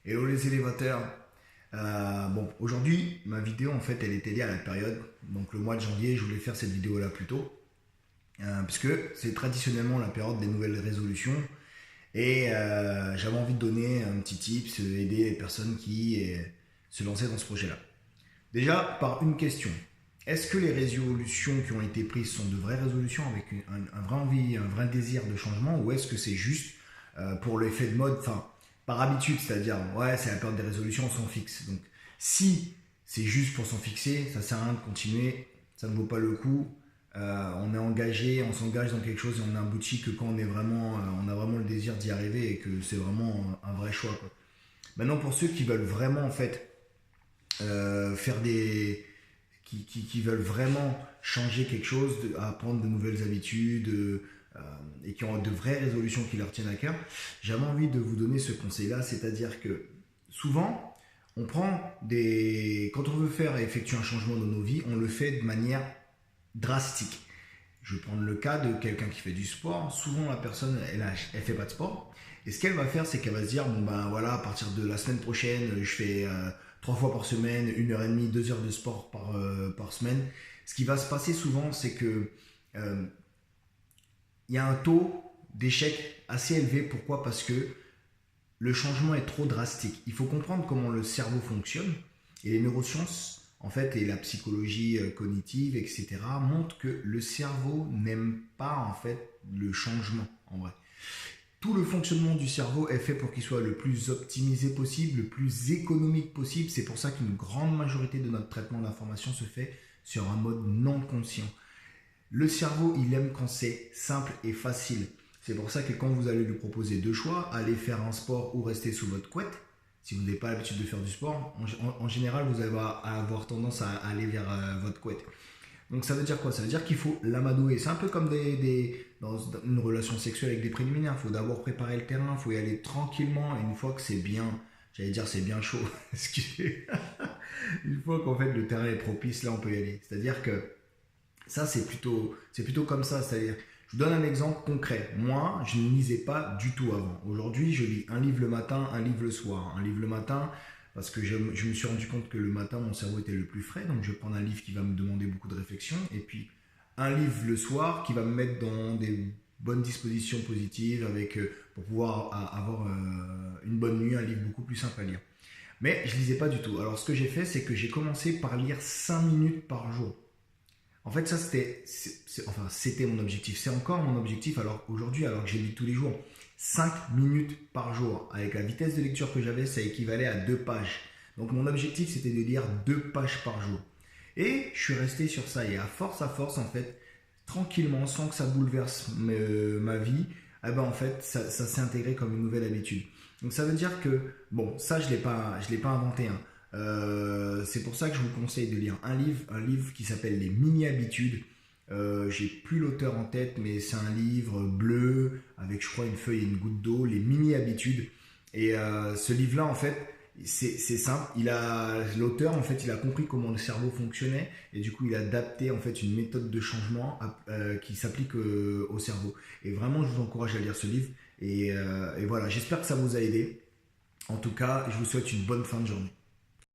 Hello les élévateurs. Bon, aujourd'hui, ma vidéo en fait, elle était liée à la période. Donc le mois de janvier, je voulais faire cette vidéo là plus tôt, puisque c'est traditionnellement la période des nouvelles résolutions. Et j'avais envie de donner un petit tips, aider les personnes qui se lançaient dans ce projet-là. Déjà, par une question. Est-ce que les résolutions qui ont été prises sont de vraies résolutions avec un vrai envie, un vrai désir de changement, ou est-ce que c'est juste pour l'effet de mode, enfin, par habitude, c'est-à-dire, ouais, c'est la période des résolutions, on s'en fixe. Donc, si c'est juste pour s'en fixer, ça sert à rien de continuer, ça ne vaut pas le coup. On est engagé, on s'engage dans quelque chose et on n'aboutit que quand on est vraiment, on a vraiment le désir d'y arriver et que c'est vraiment un vrai choix, quoi. Maintenant, pour ceux qui veulent vraiment, en fait, faire des qui veulent vraiment changer quelque chose, apprendre de nouvelles habitudes et qui ont de vraies résolutions qui leur tiennent à cœur, j'avais envie de vous donner ce conseil-là, c'est-à-dire que souvent, on prend des... Quand on veut faire et effectuer un changement dans nos vies, on le fait de manière drastique. Je vais prendre le cas de quelqu'un qui fait du sport. Souvent, la personne, elle fait pas de sport. Et ce qu'elle va faire, c'est qu'elle va se dire, bon ben voilà, à partir de la semaine prochaine, je fais 3 fois par semaine, 1h30, 2 heures de sport par semaine. Ce qui va se passer souvent, c'est que euh, il y a un taux d'échec assez élevé. Pourquoi? Parce que le changement est trop drastique. Il faut comprendre comment le cerveau fonctionne. Et les neurosciences, en fait, et la psychologie cognitive, etc., montrent que le cerveau n'aime pas, en fait, le changement, en vrai. Tout le fonctionnement du cerveau est fait pour qu'il soit le plus optimisé possible, le plus économique possible. C'est pour ça qu'une grande majorité de notre traitement d'information se fait sur un mode non conscient. Le cerveau, il aime quand c'est simple et facile. C'est pour ça que quand vous allez lui proposer deux choix, aller faire un sport ou rester sous votre couette, si vous n'avez pas l'habitude de faire du sport, en général, vous allez avoir tendance à aller vers votre couette. Donc ça veut dire quoi? Ça veut dire qu'il faut l'amadouer. C'est un peu comme dans une relation sexuelle avec des préliminaires. Il faut d'abord préparer le terrain, il faut y aller tranquillement. Et une fois que c'est bien, j'allais dire c'est bien chaud, excusez, une fois qu'en fait le terrain est propice, là on peut y aller. C'est-à-dire que ça c'est plutôt comme ça. C'est-à-dire, je vous donne un exemple concret. Moi, je ne lisais pas du tout avant. Aujourd'hui, je lis un livre le matin, un livre le soir. Un livre le matin, parce que je me suis rendu compte que le matin, mon cerveau était le plus frais. Donc, je vais prendre un livre qui va me demander beaucoup de réflexion. Et puis, un livre le soir qui va me mettre dans des bonnes dispositions positives pour pouvoir avoir une bonne nuit, un livre beaucoup plus simple à lire. Mais je lisais pas du tout. Alors, ce que j'ai fait, c'est que j'ai commencé par lire 5 minutes par jour. En fait, ça, c'était mon objectif. C'est encore mon objectif alors aujourd'hui, alors que j'ai lu tous les jours. 5 minutes par jour. Avec la vitesse de lecture que j'avais, ça équivalait à 2 pages. Donc mon objectif, c'était de lire 2 pages par jour. Et je suis resté sur ça. Et à force, en fait, tranquillement, sans que ça bouleverse ma vie, eh ben, en fait, ça s'est intégré comme une nouvelle habitude. Donc ça veut dire que, bon, ça, je l'ai pas inventé, hein. C'est pour ça que je vous conseille de lire un livre qui s'appelle Les Mini-Habitudes. J'ai plus l'auteur en tête, mais c'est un livre bleu avec, je crois, une feuille et une goutte d'eau, Les Mini-Habitudes. Et ce livre-là, en fait, c'est simple. L'auteur, en fait, il a compris comment le cerveau fonctionnait et du coup, il a adapté en fait une méthode de changement qui s'applique au cerveau. Et vraiment, je vous encourage à lire ce livre. Et voilà, j'espère que ça vous a aidé. En tout cas, je vous souhaite une bonne fin de journée.